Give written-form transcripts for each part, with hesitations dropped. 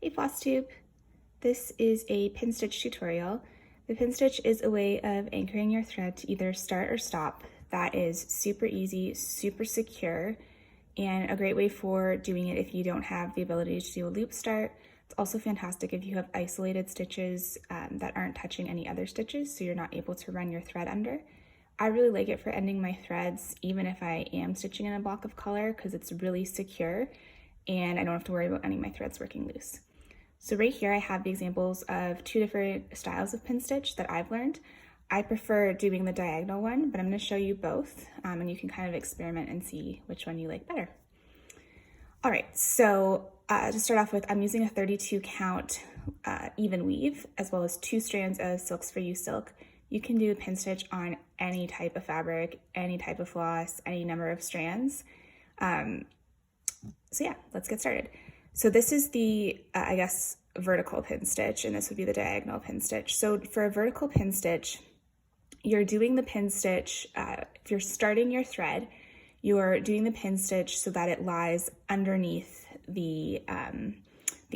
Hey Floss Tube, this is a pin stitch tutorial. The pin stitch is a way of anchoring your thread to either start or stop. That is super easy, super secure, and a great way for doing it if you don't have the ability to do a loop start. It's also fantastic if you have isolated stitches that aren't touching any other stitches, so you're not able to run your thread under. I really like it for ending my threads, even if I am stitching in a block of color, because it's really secure and I don't have to worry about any of my threads working loose. So right here I have the examples of two different styles of pin stitch that I've learned. I prefer doing the diagonal one, but I'm going to show you both and you can kind of experiment and see which one you like better. All right, so to start off with, I'm using a 32 count even weave as well as 2 strands of Silks for You silk. You can do a pin stitch on any type of fabric, any type of floss, any number of strands. So yeah, let's get started. So this is the, I guess, vertical pin stitch, and this would be the diagonal pin stitch. So for a vertical pin stitch, you're doing the pin stitch, if you're starting your thread, you're doing the pin stitch so that it lies underneath the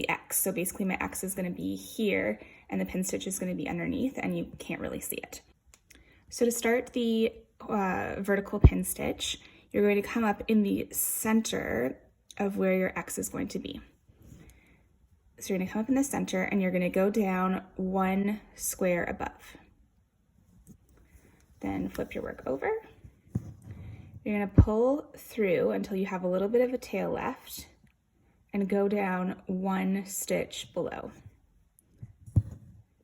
X. So basically my X is going to be here and the pin stitch is going to be underneath and you can't really see it. So to start the vertical pin stitch, you're going to come up in the center of where your X is going to be. So you're going to come up in the center and you're going to go down 1 square above. Then flip your work over. You're going to pull through until you have a little bit of a tail left and go down 1 stitch below.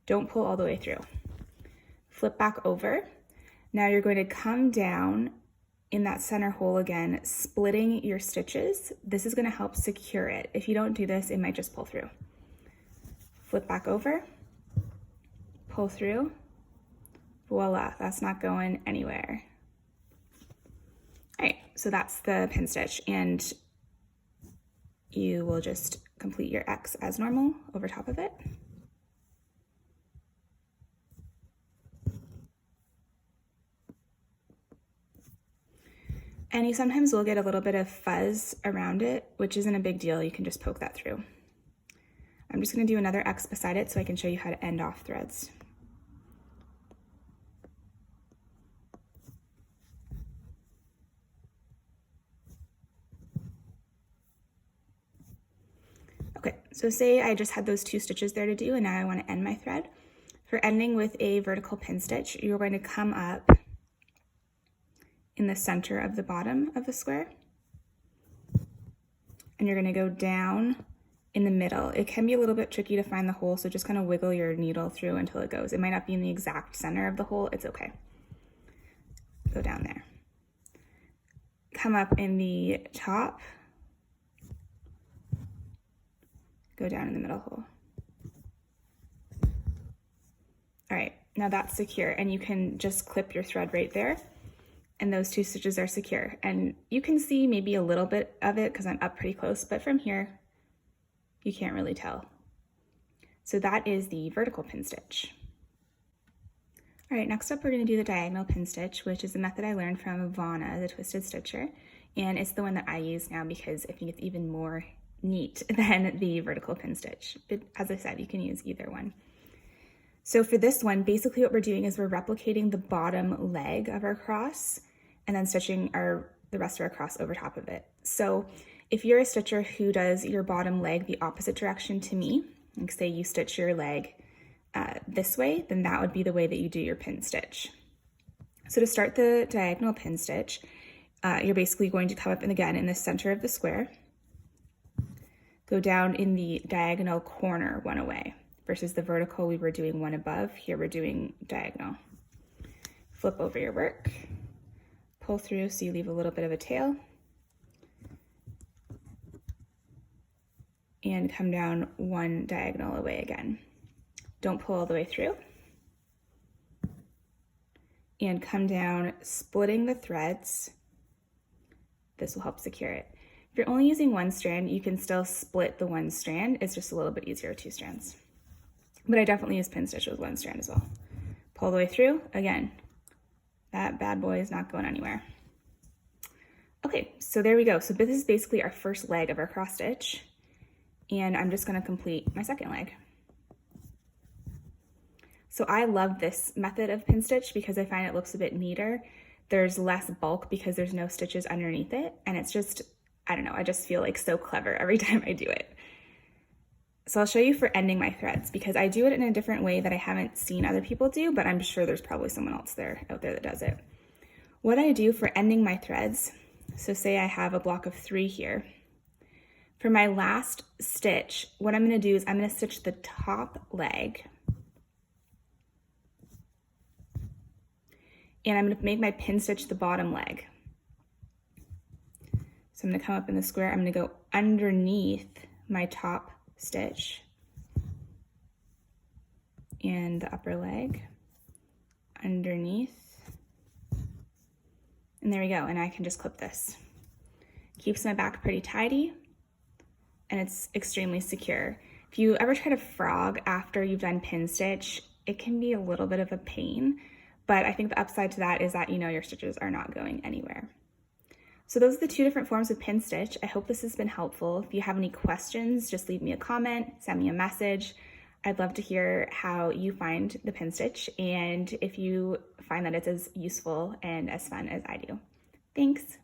Don't pull all the way through. Flip back over. Now you're going to come down in that center hole again, splitting your stitches. This is going to help secure it. If you don't do this, it might just pull through. Flip back over, pull through, voila, that's not going anywhere. All right, so that's the pin stitch, and you will just complete your X as normal over top of it. And you sometimes will get a little bit of fuzz around it, which isn't a big deal. You can just poke that through. I'm just going to do another X beside it so I can show you how to end off threads. Okay, so say I just had those 2 stitches there to do and now I want to end my thread. For ending with a vertical pin stitch, you're going to come up in the center of the bottom of the square and you're going to go down in the middle. It can be a little bit tricky to find the hole, so just kind of wiggle your needle through until it goes. It might not be in the exact center of the hole, it's okay. Go down there. Come up in the top, go down in the middle hole. All right, now that's secure and you can just clip your thread right there and those 2 stitches are secure. And you can see maybe a little bit of it because I'm up pretty close, but from here, you can't really tell. So that is the vertical pin stitch. All right, next up we're going to do the diagonal pin stitch, which is a method I learned from Ivana, the Twisted Stitcher, and it's the one that I use now because I think it's even more neat than the vertical pin stitch. But as I said, you can use either one. So for this one, basically what we're doing is we're replicating the bottom leg of our cross and then stitching the rest of our cross over top of it. So if you're a stitcher who does your bottom leg the opposite direction to me, like say you stitch your leg this way, then that would be the way that you do your pin stitch. So to start the diagonal pin stitch, you're basically going to come up and again in the center of the square, go down in the diagonal corner 1 away versus the vertical we were doing 1 above. Here we're doing diagonal. Flip over your work, pull through so you leave a little bit of a tail, and come down 1 diagonal away again. Don't pull all the way through. And come down, splitting the threads. This will help secure it. If you're only using 1 strand, you can still split the 1 strand. It's just a little bit easier with 2 strands. But I definitely use pin stitch with 1 strand as well. Pull the way through. Again, that bad boy is not going anywhere. Okay, so there we go. So this is basically our first leg of our cross stitch. And I'm just gonna complete my second leg. So I love this method of pin stitch because I find it looks a bit neater. There's less bulk because there's no stitches underneath it. And it's just, I don't know, I just feel like so clever every time I do it. So I'll show you for ending my threads because I do it in a different way that I haven't seen other people do, but I'm sure there's probably someone else out there that does it. What I do for ending my threads, so say I have a block of 3 here. For my last stitch, what I'm gonna do is I'm gonna stitch the top leg, and I'm gonna make my pin stitch the bottom leg. So I'm gonna come up in the square, I'm gonna go underneath my top stitch and the upper leg, underneath, and there we go, and I can just clip this. Keeps my back pretty tidy, and it's extremely secure. If you ever try to frog after you've done pin stitch, it can be a little bit of a pain, but I think the upside to that is that you know your stitches are not going anywhere. So those are the 2 different forms of pin stitch. I hope this has been helpful. If you have any questions, just leave me a comment, send me a message. I'd love to hear how you find the pin stitch and if you find that it's as useful and as fun as I do. Thanks.